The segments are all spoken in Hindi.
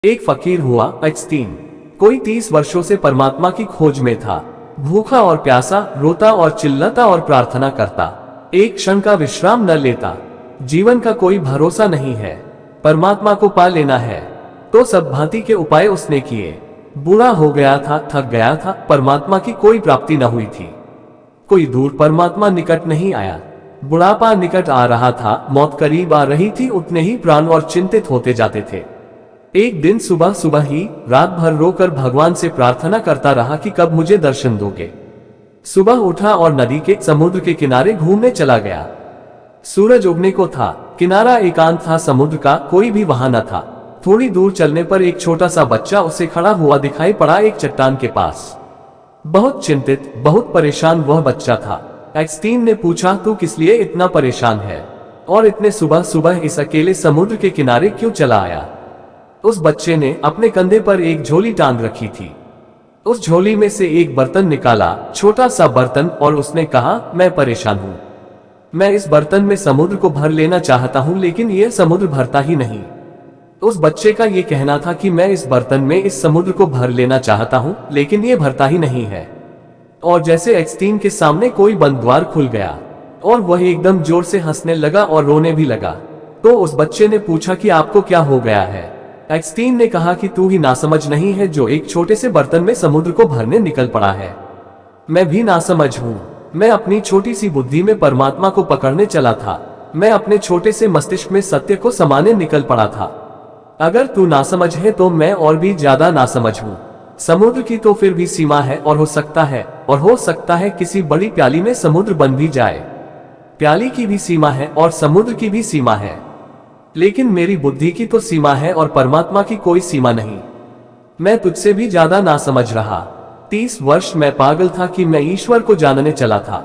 एक फकीर हुआ एक्सटीन। कोई 30 वर्षों से परमात्मा की खोज में था। भूखा और प्यासा, रोता और चिल्लाता और प्रार्थना करता, एक क्षण का विश्राम न लेता। जीवन का कोई भरोसा नहीं है, परमात्मा को पा लेना है। तो सब भांति के उपाय उसने किए। बूढ़ा हो गया था, थक गया था, परमात्मा की कोई प्राप्ति न हुई थी। कोई दूर परमात्मा निकट नहीं आया। बुढ़ापा निकट आ रहा था, मौत करीब आ रही थी, उतने ही प्राण और चिंतित होते जाते थे। एक दिन सुबह सुबह ही रात भर रोकर भगवान से प्रार्थना करता रहा कि कब मुझे दर्शन दोगे। सुबह उठा और नदी के समुद्र के किनारे घूमने चला गया। सूरज उगने को था, किनारा एकांत था, समुद्र का कोई भी वहां न था। थोड़ी दूर चलने पर एक छोटा सा बच्चा उसे खड़ा हुआ दिखाई पड़ा एक चट्टान के पास। बहुत चिंतित, बहुत परेशान वह बच्चा था। एक्सटीन ने पूछा, तू किस लिए इतना परेशान है और इतने सुबह सुबह इस अकेले समुद्र के किनारे क्यों चला आया? उस बच्चे ने अपने कंधे पर एक झोली टांग रखी थी। उस झोली में से एक बर्तन निकाला, छोटा सा बर्तन, और उसने कहा, मैं परेशान हूं। मैं इस बर्तन में समुद्र को भर लेना चाहता हूं, लेकिन यह समुद्र भरता ही नहीं। उस बच्चे का यह कहना था कि मैं इस बर्तन में इस समुद्र को भर लेना चाहता हूं, लेकिन यह भरता ही नहीं है। और जैसे एक्सटीन के सामने कोई बंद द्वार खुल गया और वह एकदम जोर से हंसने लगा और रोने भी लगा। तो उस बच्चे ने पूछा कि आपको क्या हो गया है? एक्सटीन ने कहा कि तू ही नासमझ नहीं है जो एक छोटे से बर्तन में समुद्र को भरने निकल पड़ा है। मैं भी नासमझ हूँ। मैं अपनी छोटी सी बुद्धि में परमात्मा को पकड़ने चला था। मैं अपने छोटे से मस्तिष्क में सत्य को समाने निकल पड़ा था। अगर तू नासमझ है तो मैं और भी ज्यादा नासमझ हूँ। समुद्र की तो फिर भी सीमा है, और हो सकता है किसी बड़ी प्याली में समुद्र बन भी जाए। प्याली की भी सीमा है और समुद्र की भी सीमा है, लेकिन मेरी बुद्धि की तो सीमा है और परमात्मा की कोई सीमा नहीं। मैं तुझसे भी ज्यादा नासमझ रहा। 30 वर्ष मैं पागल था कि मैं ईश्वर को जानने चला था।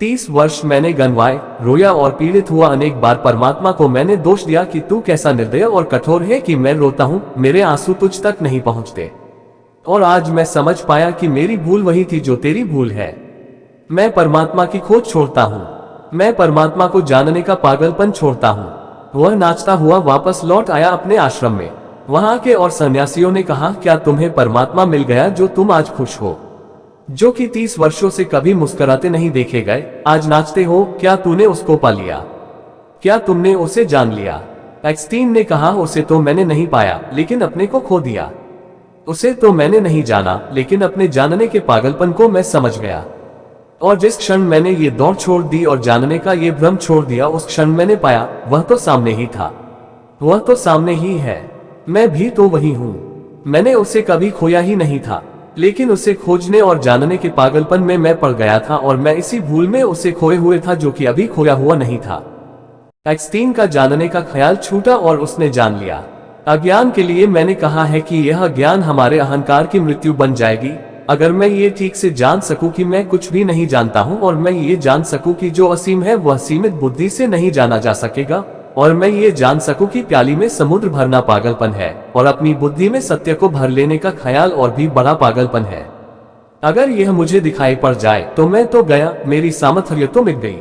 30 वर्ष मैंने गनवाए, रोया और पीड़ित हुआ। अनेक बार परमात्मा को मैंने दोष दिया कि तू कैसा निर्दय और कठोर है कि मैं रोता हूँ, मेरे आंसू तुझ तक नहीं पहुँचते। और आज मैं समझ पाया कि मेरी भूल वही थी जो तेरी भूल है। मैं परमात्मा की खोज छोड़ता हूँ। मैं परमात्मा को जानने का पागलपन छोड़ता हूँ। वह नाचता हुआ वापस लौट आया अपने आश्रम में। वहां के और सन्यासियों ने कहा, क्या तुम्हें परमात्मा मिल गया जो तुम आज खुश हो? जो कि 30 वर्षों से कभी मुस्कुराते नहीं देखे गए, आज नाचते हो। क्या तूने उसको पा लिया? क्या तुमने उसे जान लिया? एक्सटीन ने कहा, उसे तो मैंने नहीं पाया, लेकिन अपने को खो दिया। उसे तो मैंने नहीं जाना, लेकिन अपने जानने के पागलपन को मैं समझ गया। और जिस क्षण मैंने ये दौड़ छोड़ दी और जानने का ये भ्रम छोड़ दिया, उस क्षण मैंने पाया वह तो सामने ही था। वह तो सामने ही है। मैं भी तो वही हूँ। मैंने उसे कभी खोया ही नहीं था, लेकिन उसे खोजने और जानने के पागलपन में मैं पड़ गया था, और मैं इसी भूल में उसे खोए हुए था जो कि अभी खोया हुआ नहीं था। एक्सटीन का जानने का ख्याल छूटा और उसने जान लिया। अज्ञान के लिए मैंने कहा है कि यह ज्ञान हमारे अहंकार की मृत्यु बन जाएगी। अगर मैं ये ठीक से जान सकूं कि मैं कुछ भी नहीं जानता हूं, और मैं ये जान सकूं कि जो असीम है वह सीमित बुद्धि से नहीं जाना जा सकेगा, और मैं ये जान सकूं कि प्याली में समुद्र भरना पागलपन है और अपनी बुद्धि में सत्य को भर लेने का ख्याल और भी बड़ा पागलपन है। अगर यह मुझे दिखाई पड़ जाए तो मैं तो गया, मेरी सामर्थ्य तो मिट गई।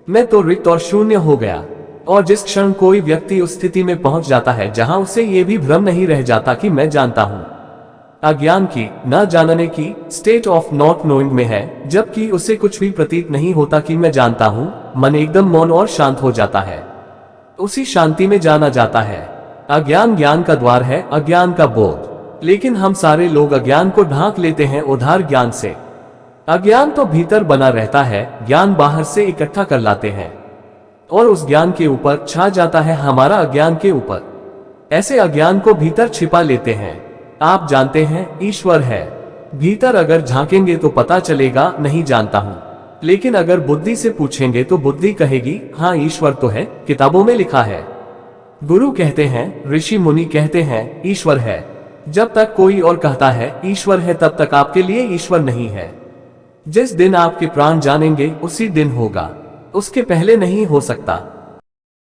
मैं तो रिक्त और शून्य हो गया। और जिस क्षण कोई व्यक्ति उस स्थिति में पहुंच जाता है जहां उसे ये भी भ्रम नहीं रह जाता कि मैं जानता हूं, अज्ञान की, न जानने की स्टेट ऑफ नॉट नोइंग में है, जबकि उसे कुछ भी प्रतीत नहीं होता कि मैं जानता हूं, मन एकदम मौन और शांत हो जाता है। उसी शांति में जाना जाता है। अज्ञान ज्ञान का द्वार है, अज्ञान का बोध। लेकिन हम सारे लोग अज्ञान को ढांक लेते हैं उधार ज्ञान से। अज्ञान तो भीतर बना रहता है, ज्ञान बाहर से इकट्ठा कर लाते हैं, और उस ज्ञान के ऊपर छा जाता है हमारा अज्ञान के ऊपर। ऐसे अज्ञान को भीतर छिपा लेते हैं। आप जानते हैं ईश्वर है। भीतर अगर झांकेंगे तो पता चलेगा नहीं जानता हूं, लेकिन अगर बुद्धि से पूछेंगे तो बुद्धि कहेगी, हाँ ईश्वर तो है, किताबों में लिखा है। गुरु कहते हैं, ऋषि मुनि कहते हैं ईश्वर है। जब तक कोई और कहता है ईश्वर है, तब तक आपके लिए ईश्वर नहीं है। जिस दिन आपके प्राण जानेंगे उसी दिन होगा, उसके पहले नहीं हो सकता।